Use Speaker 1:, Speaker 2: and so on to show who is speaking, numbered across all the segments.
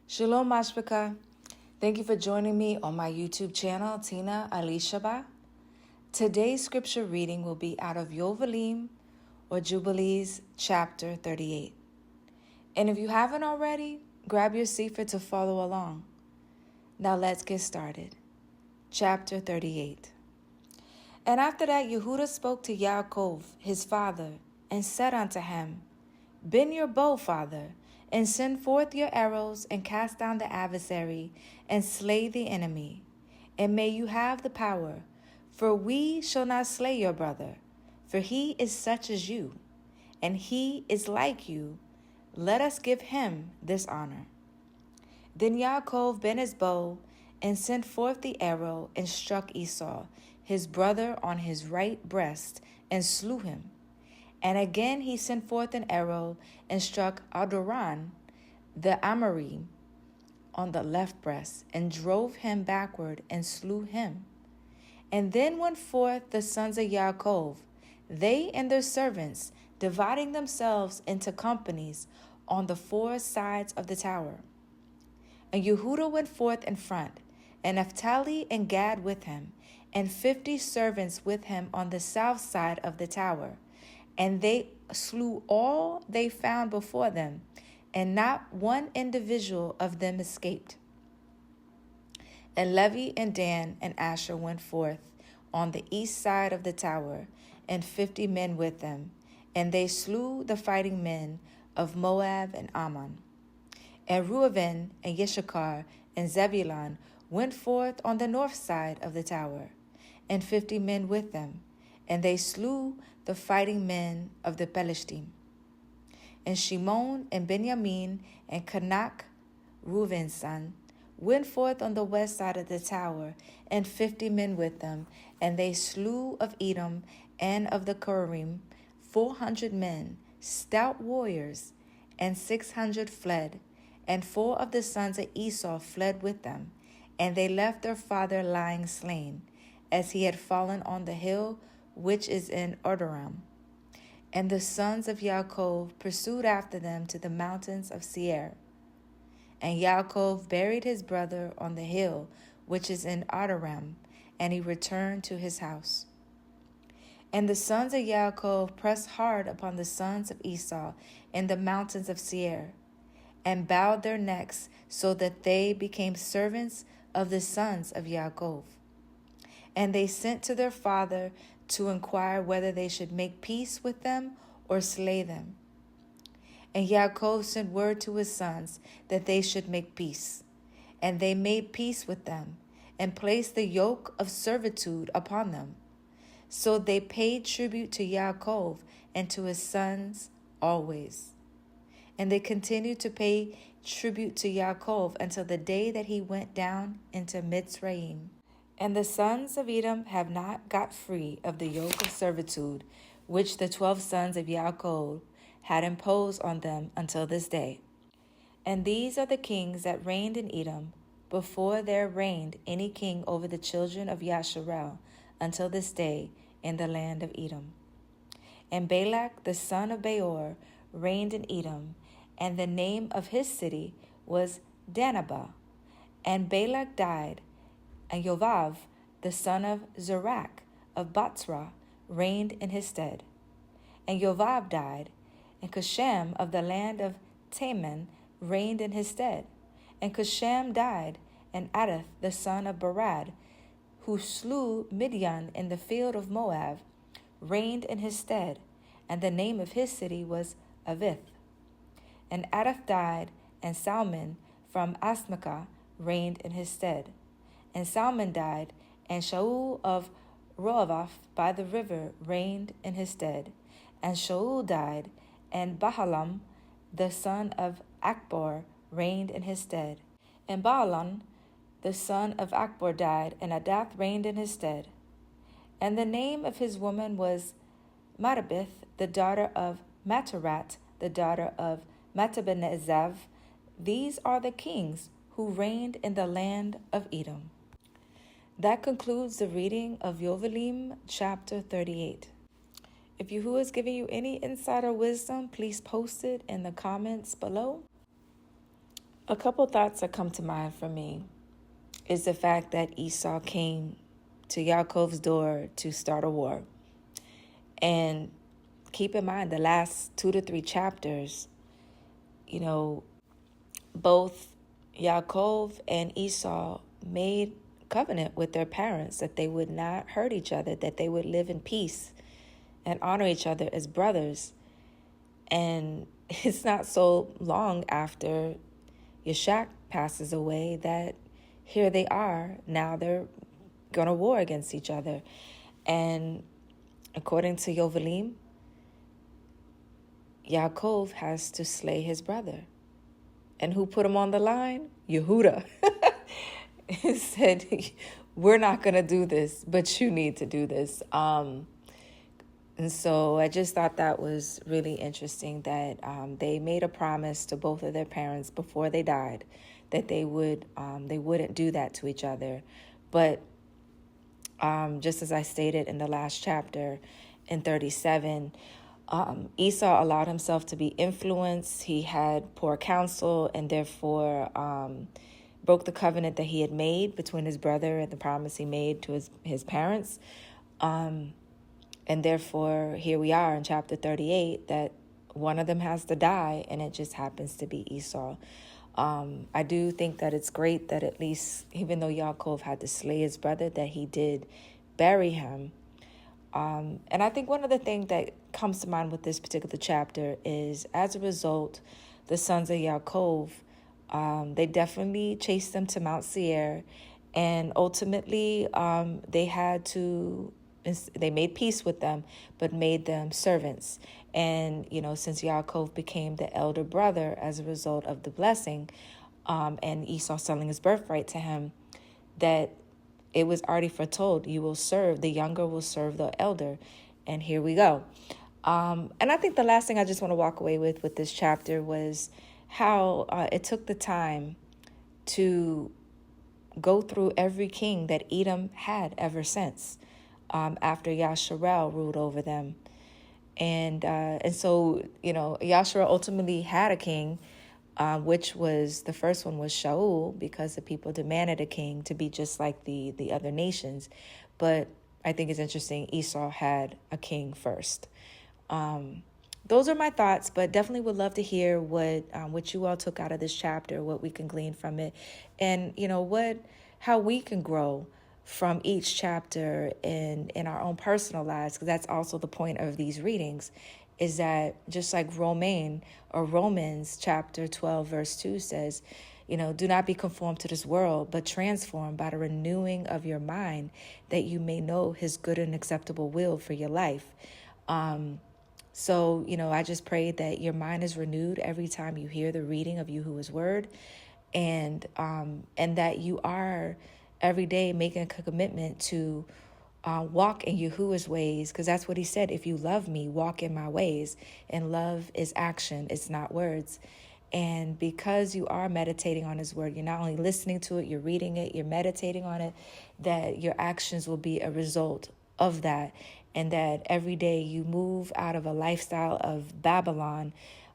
Speaker 1: Shalom, Mashpaka. Thank you for joining me on my YouTube channel, Tina Alyshaba. Today's scripture reading will be out of Yovheliym or Jubilees, chapter 38. And if you haven't already, grab your Cepher to follow along. Now let's get started. Chapter 38. And after that, Yehuda spoke to Yaakov, his father, and said unto him, Bend your bow, father, and send forth your arrows, and cast down the adversary, and slay the enemy. And may you have the power, for we shall not slay your brother, for he is such as you, and he is like you. Let us give him this honor. Then Yaakov bent his bow, and sent forth the arrow, and struck Esau, his brother, on his right breast, and slew him. And again he sent forth an arrow, and struck Adoran, the Amorite, on the left breast, and drove him backward, and slew him. And then went forth the sons of Yaakov, they and their servants, dividing themselves into companies on the four sides of the tower. And Yehuda went forth in front, and Naphtali and Gad with him, and 50 servants with him on the south side of the tower. And they slew all they found before them, and not one individual of them escaped. And Levi and Dan and Asher went forth on the east side of the tower, and 50 men with them, and they slew the fighting men of Moab and Ammon. And Reuben and Issachar and Zebulun went forth on the north side of the tower, and 50 men with them, and they slew the fighting men of the Philistine. And Shimon and Benjamin and Kanak, Reuben's son, went forth on the west side of the tower, and 50 men with them, and they slew of Edom and of the Chorim 400 men, stout warriors, and 600 fled, and 4 of the sons of Esau fled with them, and they left their father lying slain, as he had fallen on the hill which is in Adoram. And the sons of Yaakov pursued after them to the mountains of Seir. And Yaakov buried his brother on the hill which is in Adoram, and he returned to his house. And the sons of Yaakov pressed hard upon the sons of Esau in the mountains of Seir, and bowed their necks, so that they became servants of the sons of Yaakov. And they sent to their father to inquire whether they should make peace with them or slay them. And Yaakov sent word to his sons that they should make peace. And they made peace with them, and placed the yoke of servitude upon them. So they paid tribute to Yaakov and to his sons always. And they continued to pay tribute to Yaakov until the day that he went down into Mitzrayim. And the sons of Edom have not got free of the yoke of servitude, which the 12 sons of Yaakov had imposed on them until this day. And these are the kings that reigned in Edom, before there reigned any king over the children of Yasharel, until this day in the land of Edom. And Balak the son of Beor reigned in Edom, and the name of his city was Danabah. And Balak died, and Yovav, the son of Zerach of Batsra, reigned in his stead. And Yovav died, and Cushan of the land of Taman reigned in his stead. And Cushan died, and Adath, the son of Barad, who slew Midian in the field of Moab, reigned in his stead, and the name of his city was Avith. And Adath died, and Salmon from Asmakah reigned in his stead. And Salmon died, and Shaul of Roavath by the river reigned in his stead. And Shaul died, and Bahalam, the son of Akbor, reigned in his stead. And Baalan, the son of Akbor, died, and Adath reigned in his stead. And the name of his woman was Marabith, the daughter of Matarat, the daughter of Matabenezav. These are the kings who reigned in the land of Edom. That concludes the reading of Yovheliym chapter 38. If Yahuwah is giving you any insight or wisdom, please post it in the comments below. A couple thoughts that come to mind for me is the fact that Esau came to Yaakov's door to start a war. And keep in mind, the last 2 to 3 chapters, both Yaakov and Esau made covenant with their parents that they would not hurt each other, that they would live in peace and honor each other as brothers. And it's not so long after Yishak passes away that here they are. Now they're going to war against each other. And according to Yovheliym, Yaakov has to slay his brother. And who put him on the line? Yehuda. He said, we're not going to do this, but you need to do this. And so I just thought that was really interesting that they made a promise to both of their parents before they died that they wouldn't do that to each other. But just as I stated in the last chapter in 37, Esau allowed himself to be influenced. He had poor counsel and therefore broke the covenant that he had made between his brother and the promise he made to his parents. And therefore, here we are in chapter 38, that one of them has to die, and it just happens to be Esau. I do think that it's great that at least, even though Yaakov had to slay his brother, that he did bury him. And I think one of the things that comes to mind with this particular chapter is, as a result, the sons of Yaakov, they definitely chased them to Mount Seir, and ultimately they made peace with them, but made them servants. And, since Yaakov became the elder brother as a result of the blessing, and Esau selling his birthright to him, that it was already foretold, the younger will serve the elder. And here we go. And I think the last thing I just want to walk away with this chapter was how it took the time to go through every king that Edom had ever since, after Yasharel ruled over them. And so, Yasharel ultimately had a king, which was, the first one was Shaul, because the people demanded a king to be just like the other nations. But I think it's interesting, Esau had a king first. Those are my thoughts, but definitely would love to hear what you all took out of this chapter, what we can glean from it, and how we can grow from each chapter in our own personal lives, because that's also the point of these readings, is that just like Romans chapter 12 verse 2 says, do not be conformed to this world, but transformed by the renewing of your mind, that you may know his good and acceptable will for your life. So, I just pray that your mind is renewed every time you hear the reading of Yahuwah's word, and that you are every day making a commitment to walk in Yahuwah's ways, because that's what he said. If you love me, walk in my ways. And love is action. It's not words. And because you are meditating on his word, you're not only listening to it, you're reading it, you're meditating on it, that your actions will be a result of that. And that every day you move out of a lifestyle of Babylon,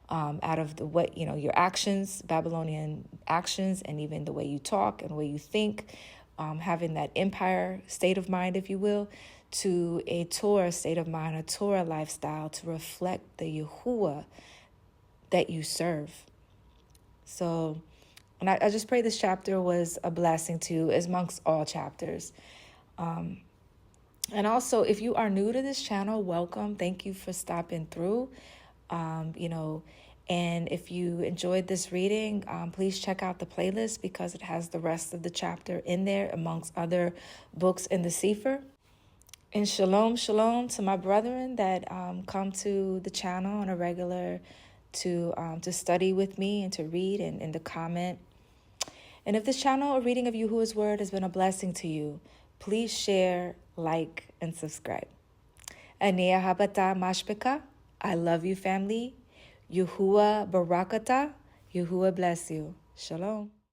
Speaker 1: out of your actions, Babylonian actions, and even the way you talk and the way you think, having that empire state of mind, if you will, to a Torah state of mind, a Torah lifestyle, to reflect the Yahuwah that you serve. So, and I just pray this chapter was a blessing to you, as amongst all chapters. And also, if you are new to this channel, welcome. Thank you for stopping through. And if you enjoyed this reading, please check out the playlist, because it has the rest of the chapter in there, amongst other books in the Cepher. And shalom to my brethren that come to the channel on a regular to study with me and to read and to comment. And if this channel or reading of Yahuwah's word has been a blessing to you, please share, like, and subscribe. Anea habata mashpeka. I love you, family. Yahuwah barakata. Yahuwah bless you. Shalom.